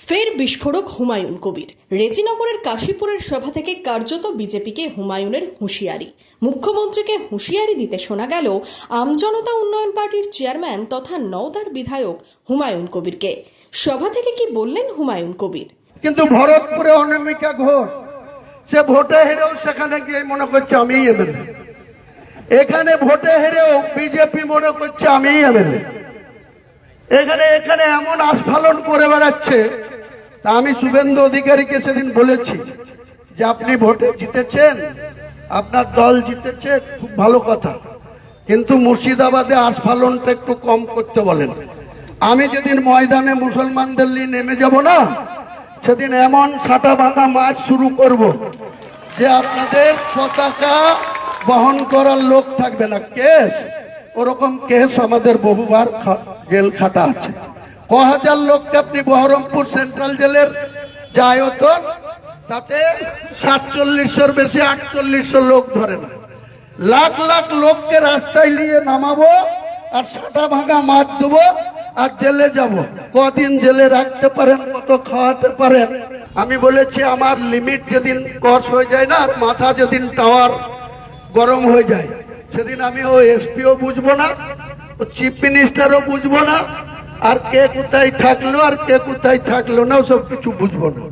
ফের বিস্ফোরক হুমায়ুন কবির। রেজিনগরের কাশীপুরের সভা থেকে কার্যত বিজেপিকে হুমায়ুনের হুঁশিয়ারি। মুখ্যমন্ত্রীকে হুঁশিয়ারি দিতে শোনা গেল আমজনতা উন্নয়ন পার্টির চেয়ারম্যান তথা নওদার বিধায়ক হুমায়ুন কবিরকে। সভা থেকে কি বললেন হুমায়ুন কবির? কিন্তু ভরতপুরে অনামিকা ঘোষ সে ভোটে হেরেও সেখানে গিয়ে মনে করছে আমি এমএলএ, এখানে ভোটে হেরেও বিজেপি মনে করছে আমি এমএলএ, এখানে এমন আস্ফালন করে বেড়াচ্ছে। তা আমি শুভেন্দু অধিকারীকে সেদিন বলেছি যে আপনি ভোটে জিতেছেন, আপনার দল জিতেছে, খুব ভালো কথা, কিন্তু মুর্শিদাবাদে আস্ফালনটা একটু কম করতে বলেন। আমি যেদিন ময়দানে মুসলমানদের নিয়ে নেমে যাব না, সেদিন এমন সাটা ভাঙা মাছ শুরু করব যে আপনাদের পতাকা বহন করার লোক থাকবে না। কেস ওরকম কেস আমাদের বহুবার জেল খাটা আছে। ক হাজার লোককে আপনি বহরমপুর সেন্ট্রাল জেলের যে আয়তন, তাতে 4700-র বেশি 4800 লোক ধরে না। লাখ লাখ লোককে রাস্তায় নিয়ে নামাবো আর সাটা ভাঙা মাছ দেবো আর জেলে যাব। কদিন জেলে রাখতে পারেন, কত খাওয়াতে পারেন। আমি বলেছি আমার লিমিট যেদিন ক্রস হয়ে যায় না, আর মাথা যেদিন টাওয়ার গরম হয়ে যায়, সেদিন আমি ও এসপিও বুঝবো না, ও চিফ মিনিস্টারও বুঝবো না, আর কে কোথায় থাকলো আর কে কোথায় থাকলো না সব কিছু বুঝবো না।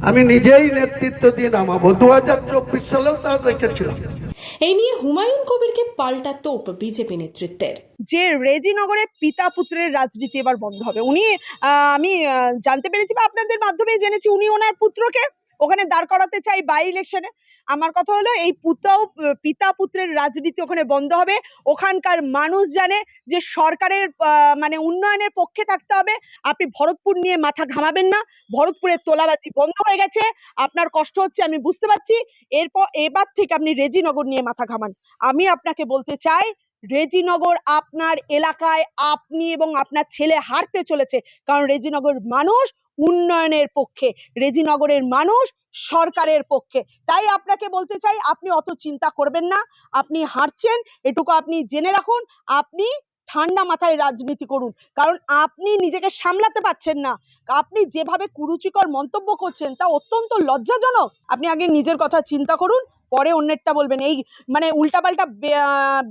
আমি নিজেই নেতৃত্ব দিয়ে নামাবো। 2024 সালেও তা দেখেছিলাম। এই নিয়ে হুমায়ুন কবিরকে পাল্টা তোপ বিজেপি নেতৃত্বের। যে রেজিনগরে পিতা পুত্রের রাজনীতি এবার বন্ধ হবে। উনি আমি জানতে পেরেছি বা আপনাদের মাধ্যমে জেনেছি উনি ওনার পুত্রকে ওখানে দাঁড় করাতে চাই বাই ইলেকশনে। আমার কথা হলো এই পিতা পুত্রের রাজনীতি ওখানে বন্ধ হবে। ওখানকার মানুষ জানে যে সরকারের মানে উন্নয়নের পক্ষে থাকতে হবে। আপনি ভরতপুর নিয়ে মাথা ঘামাবেন না। ভরতপুরের তোলাবাজি বন্ধ হয়ে গেছে, আপনার কষ্ট হচ্ছে আমি বুঝতে পারছি। এবার থেকে আপনি রেজিনগর নিয়ে মাথা ঘামান। আমি আপনাকে বলতে চাই, রেজিনগর আপনার এলাকায় আপনি এবং আপনার ছেলে হারতে চলেছে, কারণ রেজিনগর মানুষ উন্নয়নের পক্ষে, রেজিনগরের মানুষ সরকারের পক্ষে। তাই আপনাকে বলতে চাই, আপনি অত চিন্তা করবেন না। আপনি হারছেন এটুকু আপনি জেনে রাখুন। আপনি ঠান্ডা মাথায় রাজনীতি করুন, কারণ আপনি নিজেকে সামলাতে পারছেন না। আপনি যেভাবে কুরুচিকর মন্তব্য করছেন তা অত্যন্ত লজ্জাজনক। আপনি আগে নিজের কথা চিন্তা করুন, পরে অন্যেরটা বলবেন। এই মানে উল্টাপাল্টা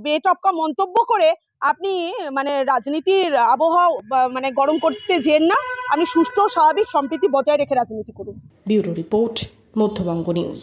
বেটপকা মন্তব্য করে আপনি মানে রাজনীতির আবহাওয়া মানে গরম করতে যেন না। আপনি সুষ্ঠু স্বাভাবিক সম্প্রীতি বজায় রেখে রাজনীতি করুন। Bureau report, Madhyabanga news.